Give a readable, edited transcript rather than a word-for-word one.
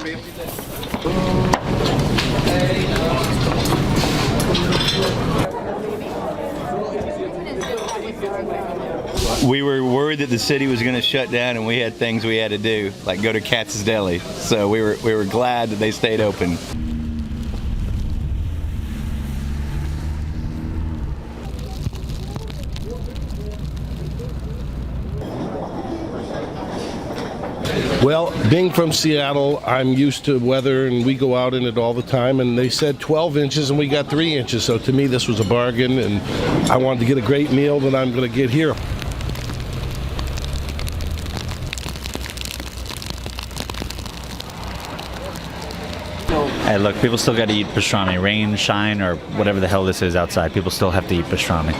We were worried that the city was going to shut down, and we had things we had to do, like go to Katz's Deli. So we were glad that they stayed open. Well, being from Seattle, I'm used to weather, and we go out in it all the time, and they said 12 inches and we got 3 inches, so to me this was a bargain, and I wanted to get a great meal that I'm going to get here. Hey, look, people still got to eat pastrami. Rain, shine, or whatever the hell this is outside, people still have to eat pastrami.